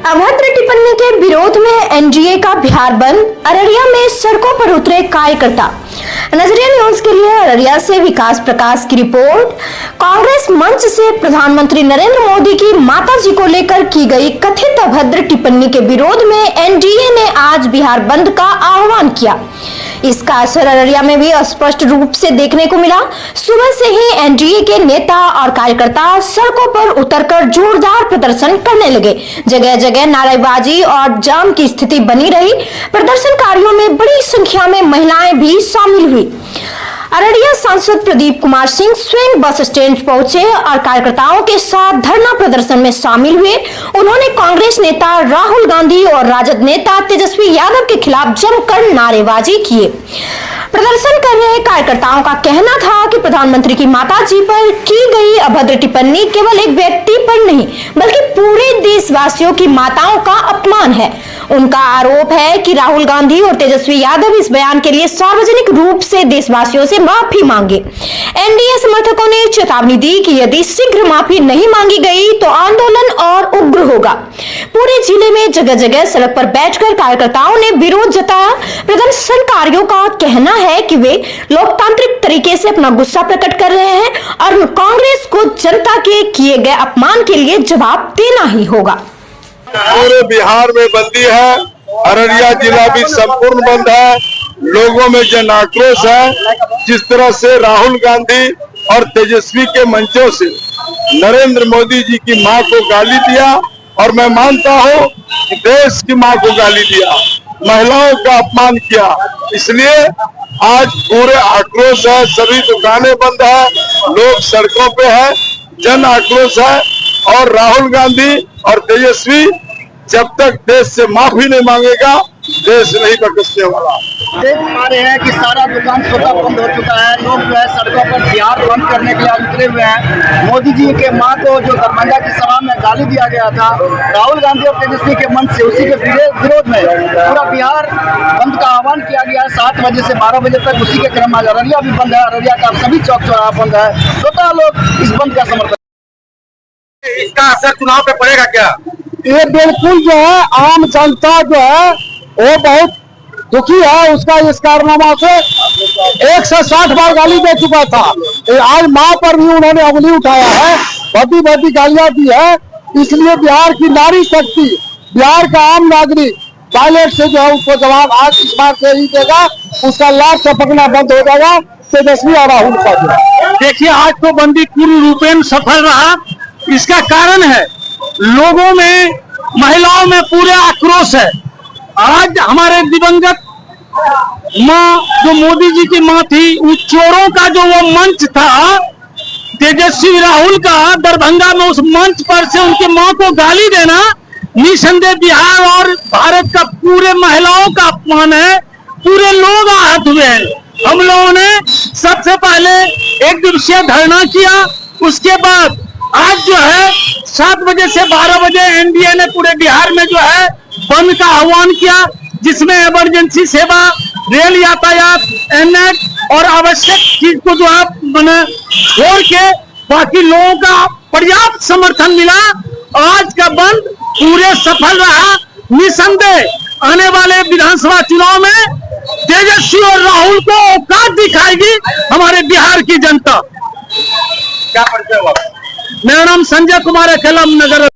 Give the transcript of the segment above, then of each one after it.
अभद्र टिप्पणी के विरोध में एनडीए का बिहार बंद, अररिया में सड़कों पर उतरे कार्यकर्ता। नजरिया न्यूज के लिए अररिया से विकास प्रकाश की रिपोर्ट। कांग्रेस मंच से प्रधानमंत्री नरेंद्र मोदी की माताजी को लेकर की गई कथित अभद्र टिप्पणी के विरोध में एनडीए ने आज बिहार बंद का आह्वान किया। इसका असर अररिया में भी स्पष्ट रूप से देखने को मिला। सुबह से ही एनडीए के नेता और कार्यकर्ता सड़कों पर उतरकर जोरदार प्रदर्शन करने लगे। जगह जगह नारेबाजी और जाम की स्थिति बनी रही। प्रदर्शनकारियों में बड़ी संख्या में महिलाएं भी शामिल हुई। अररिया सांसद प्रदीप कुमार सिंह स्वयं बस स्टैंड पहुंचे और कार्यकर्ताओं के साथ धरना प्रदर्शन में शामिल हुए। उन्होंने कांग्रेस नेता राहुल गांधी और राजद नेता तेजस्वी यादव के खिलाफ जमकर नारेबाजी किए। प्रदर्शन कर रहे कार्यकर्ताओं का कहना था कि प्रधानमंत्री की माताजी पर की गई अभद्र टिप्पणी केवल एक व्यक्ति पर नहीं बल्कि पूरे देशवासियों की माताओं का अपमान है। उनका आरोप है कि राहुल गांधी और तेजस्वी यादव इस बयान के लिए सार्वजनिक रूप से देशवासियों से माफी मांगे। एनडीए समर्थकों ने चेतावनी दी कि यदि शीघ्र माफी नहीं मांगी गई तो आंदोलन और उग्र होगा। पूरे जिले में जगह जगह सड़क पर बैठकर कार्यकर्ताओं ने विरोध जताया। प्रदर्शनकारियों का कहना है कि वे लोकतांत्रिक तरीके से अपना गुस्सा प्रकट कर रहे हैं और कांग्रेस को जनता के किए गए अपमान के लिए जवाब देना ही होगा। पूरे बिहार में बंदी है, अररिया जिला भी संपूर्ण बंद है। लोगों में जन आक्रोश है। जिस तरह से राहुल गांधी और तेजस्वी के मंचों से नरेंद्र मोदी जी की मां को गाली दिया और मैं मानता हूं कि देश की मां को गाली दिया, महिलाओं का अपमान किया, इसलिए आज पूरे आक्रोश है। सभी दुकानें बंद है, लोग सड़कों पे है, जन आक्रोश है। और राहुल गांधी और तेजस्वी जब तक देश से माफी नहीं मांगेगा देश नहीं बख्शने वाला। देख पा रहे हैं कि सारा दुकान स्वतः बंद हो चुका है। लोग जो है सड़कों पर बिहार बंद करने के लिए उतरे हुए हैं। मोदी जी के मां को जो दरभंगा की सभा में गाली दिया गया था, राहुल गांधी और तेजस्वी के मंच से, उसी के विरोध में पूरा बिहार बंद का आह्वान किया गया है। 7 बजे से 12 बजे तक उसी के क्रम में अररिया भी बंद है। अररिया का सभी चौक चौराहा बंद है। स्वतः लोग इस बंद का समर्थन। इसका असर चुनाव पे पड़ेगा क्या? ये बिल्कुल जो है आम जनता जो है वो बहुत दुखी है। उसका इस कारनामा से 160 बार गाली दे चुका था। आज मां पर भी उन्होंने उंगली उठाया है, बड़ी बड़ी गालियां दी है। इसलिए बिहार की नारी शक्ति, बिहार का आम नागरिक पायलट से जो है उसको जवाब आज इस बार से ही देगा। उसका लाभ टपकना बंद हो जाएगा तेजस्वी और राहुल का। देखिए, आज तो बंदी पूर्ण रूपेण सफल रहा। इसका कारण है लोगों में, महिलाओं में पूरे आक्रोश है। आज हमारे दिवंगत मां, जो मोदी जी की मां थी, उस चोरों का जो वो मंच था तेजस्वी राहुल का, दरभंगा में उस मंच पर से उनके मां को गाली देना निसंदेह बिहार और भारत का पूरे महिलाओं का अपमान है। पूरे लोग आहत हुए हैं। हम लोगों ने सबसे पहले 1 दिवसीय धरना किया। उसके बाद आज जो है 7 बजे से 12 बजे एनडीए ने पूरे बिहार में जो है बंद का आह्वान किया, जिसमें इमरजेंसी सेवा, रेल यातायात, एनएच और आवश्यक चीज को जो है छोड़ के बाकी लोगों का पर्याप्त समर्थन मिला। आज का बंद पूरे सफल रहा। निसंदेह आने वाले विधानसभा चुनाव में तेजस्वी और राहुल को औकात दिखाएगी हमारे बिहार की जनता। क्या परिचय हुआ? मेरा नाम संजय कुमार है, खेलम नगर।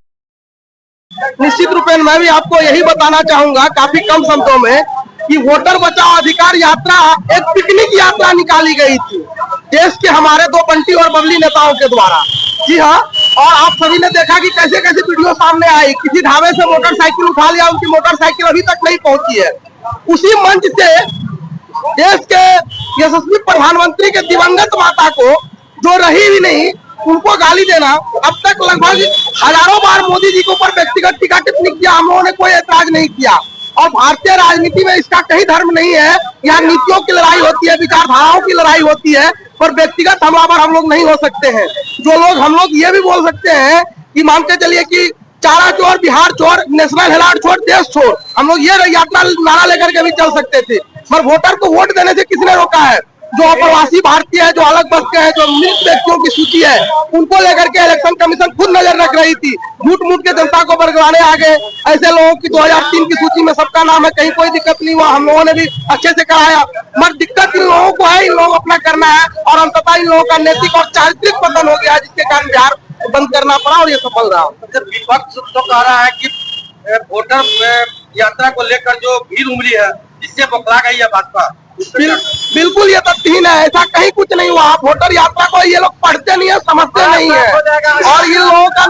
निश्चित रूप में मैं भी आपको यही बताना चाहूंगा काफी कम शब्दों में कि वोटर बचाओ अधिकार यात्रा एक पिकनिक यात्रा निकाली गई थी देश के हमारे 2 बंटी और बबली नेताओं के द्वारा। जी हाँ, और आप सभी ने देखा कि कैसे कैसे वीडियो सामने आई। किसी ढाबे से मोटरसाइकिल उठा लिया, उनकी मोटरसाइकिल अभी तक नहीं पहुंची है। उसी मंच से देश के यशस्वी प्रधानमंत्री के दिवंगत माता को, जो रही भी नहीं, उनको गाली देना। अब तक लगभग हजारों बार मोदी जी के ऊपर व्यक्तिगत टीका टिप्पणी किया, हम लोगों ने कोई ऐतराज नहीं किया। और भारतीय राजनीति में इसका कहीं धर्म नहीं है। यहाँ नीतियों की लड़ाई होती है, विचारधाराओं की लड़ाई होती है, पर व्यक्तिगत हमलावर हम लोग नहीं हो सकते हैं। जो लोग हम लोग ये भी बोल सकते हैं कि मान के चलिए कि चारा चोर, बिहार चोर, नेशनल हेराल्ड छोड़, देश छोड़, हम लोग ये यात्रा नारा लेकर के भी चल सकते थे, पर वोटर को वोट देने से किसने रोका है? जो अप्रवासी भारतीय है, जो अलग बस के हैं, जो मृत व्यक्तियों की सूची है, उनको लेकर के इलेक्शन कमीशन खुद नजर रख रही थी। झूठ मूठ के जनता को बरगलाने आ गए। ऐसे लोगों की 2003 की सूची में सबका नाम है, कहीं कोई दिक्कत नहीं हुआ, हम लोगों ने भी अच्छे से कराया। मगर दिक्कत इन लोगों को है, इन लोगों को अपना करना है, और अंततः इन लोगों का नैतिक और चारित्रिक पतन हो गया, जिसके कारण बिहार बंद करना पड़ा और ये सफल रहा। विपक्ष तो कह रहा है कि वोटर यात्रा को लेकर जो भीड़ उमड़ी है, इससे बौखला गई है भाजपा। बिल्कुल ये तथ्य है, ऐसा कहीं कुछ नहीं हुआ। वोटर यात्रा को ये लोग पढ़ते नहीं है, समझते नहीं है। और इन लोगों का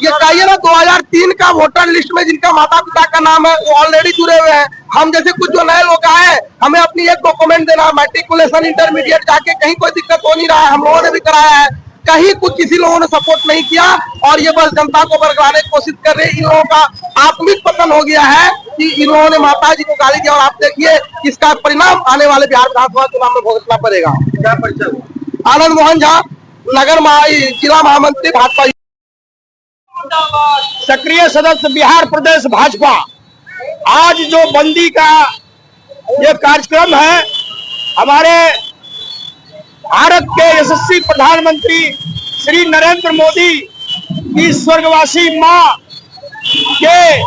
ये कहिए ना, 2003 का वोटर लिस्ट में जिनका माता पिता का नाम है वो ऑलरेडी जुड़े हुए हैं। हम जैसे कुछ जो नए लोग आए, हमें अपनी एक डॉक्यूमेंट देना, मैट्रिकुलेशन इंटरमीडिएट जाके कहीं कोई दिक्कत हो नहीं रहा है, हम लोगों ने भी कराया है। कहीं कुछ किसी लोगों ने सपोर्ट नहीं किया, और ये बस जनता को बरगलाने की कोशिश कर रहे हैं। इन लोगों का आत्मिक पतन हो गया है कि इन लोगों ने माता जी को गाली दिया, और आप देखिए इसका परिणाम आने वाले बिहार विधानसभा चुनाव में भुगतना पड़ेगा। क्या परिचय? आनंद मोहन झा, जिला महामंत्री भाजपा, सक्रिय सदस्य बिहार प्रदेश भाजपा। आज जो बंदी का ये कार्यक्रम है, हमारे भारत के यशस्वी प्रधानमंत्री श्री नरेंद्र मोदी की स्वर्गवासी मां के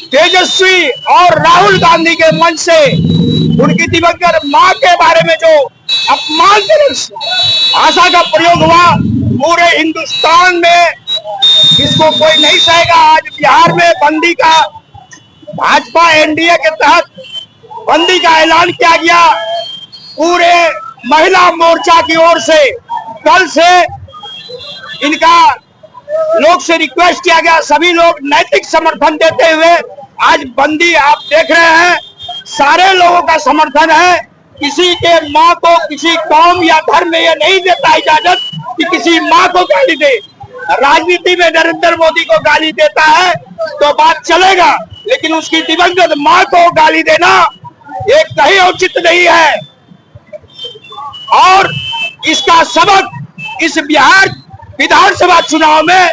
तेजस्वी और राहुल गांधी के मंच से उनकी दिवंगत मां के बारे में जो अपमानजनक भाषा का प्रयोग हुआ, पूरे हिंदुस्तान में इसको कोई नहीं सहेगा। आज बिहार में बंदी का, भाजपा एनडीए के तहत बंदी का ऐलान किया गया। पूरे महिला मोर्चा की ओर से कल से इनका लोग से रिक्वेस्ट किया गया, सभी लोग नैतिक समर्थन देते हुए आज बंदी आप देख रहे हैं। सारे लोगों का समर्थन है। किसी के मां को, किसी कौम या धर्म में यह नहीं देता इजाजत कि किसी मां को गाली दे। राजनीति में नरेंद्र मोदी को गाली देता है तो बात चलेगा, लेकिन उसकी दिवंगत मां को गाली देना ये कहीं उचित नहीं है। और इसका सबक इस बिहार विधानसभा चुनाव में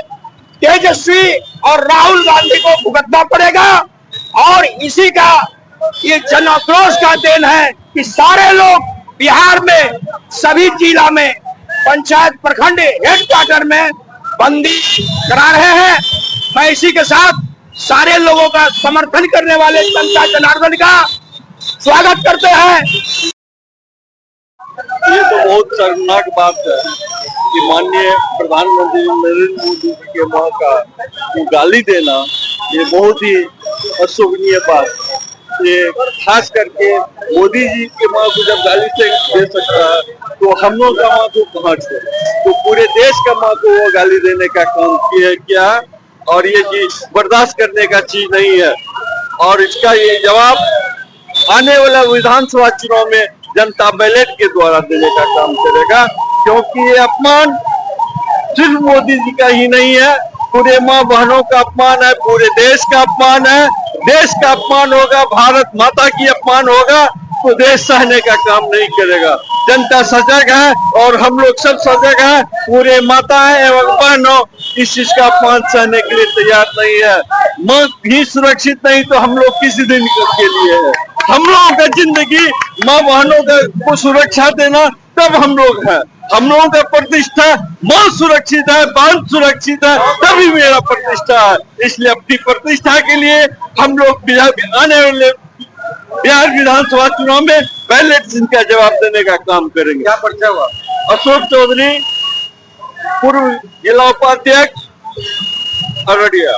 तेजस्वी और राहुल गांधी को भुगतना पड़ेगा। और इसी का ये जन आक्रोश का देन है कि सारे लोग बिहार में सभी जिला में पंचायत प्रखंड हेडक्वार्टर में बंदी करा रहे हैं। मैं इसी के साथ सारे लोगों का समर्थन करने वाले जनता जनार्दन का स्वागत करते हैं। ये तो बहुत शर्मनाक बात है कि माननीय प्रधानमंत्री नरेंद्र मोदी जी के मां का गाली देना, ये बहुत ही अशोभनीय बात। ये खास करके मोदी जी के मां को जब गाली से दे सकता है, तो हम लोग का मां को कहाँ से, तो पूरे देश का मां को वो गाली देने का काम किया। और ये चीज बर्दाश्त करने का चीज नहीं है। और इसका ये जवाब आने वाला विधानसभा चुनाव में जनता बैलेट के द्वारा देने का काम करेगा, क्योंकि ये अपमान सिर्फ मोदी जी का ही नहीं है, पूरे माँ बहनों का अपमान है, पूरे देश का अपमान है। देश का अपमान होगा, भारत माता की अपमान होगा, तो देश सहने का काम नहीं करेगा। जनता सजग है और हम लोग सब सजग हैं। पूरे माताएं एवं बहनों इस चीज का अपमान सहने के लिए तैयार नहीं है। माँ भी सुरक्षित नहीं तो हम लोग किसी दिन के लिए है। हम लोगों का जिंदगी माँ बहनों को सुरक्षा देना, तब हम लोग हैं। हम लोगों का प्रतिष्ठा, माँ सुरक्षित है, बहन सुरक्षित है, तभी मेरा प्रतिष्ठा है। इसलिए अपनी प्रतिष्ठा के लिए हम लोग आने वाले बिहार विधानसभा चुनाव में बैलेट का जवाब देने का काम करेंगे। क्या परिचय हुआ? अशोक चौधरी, पूर्व जिला उपाध्यक्ष, अररिया।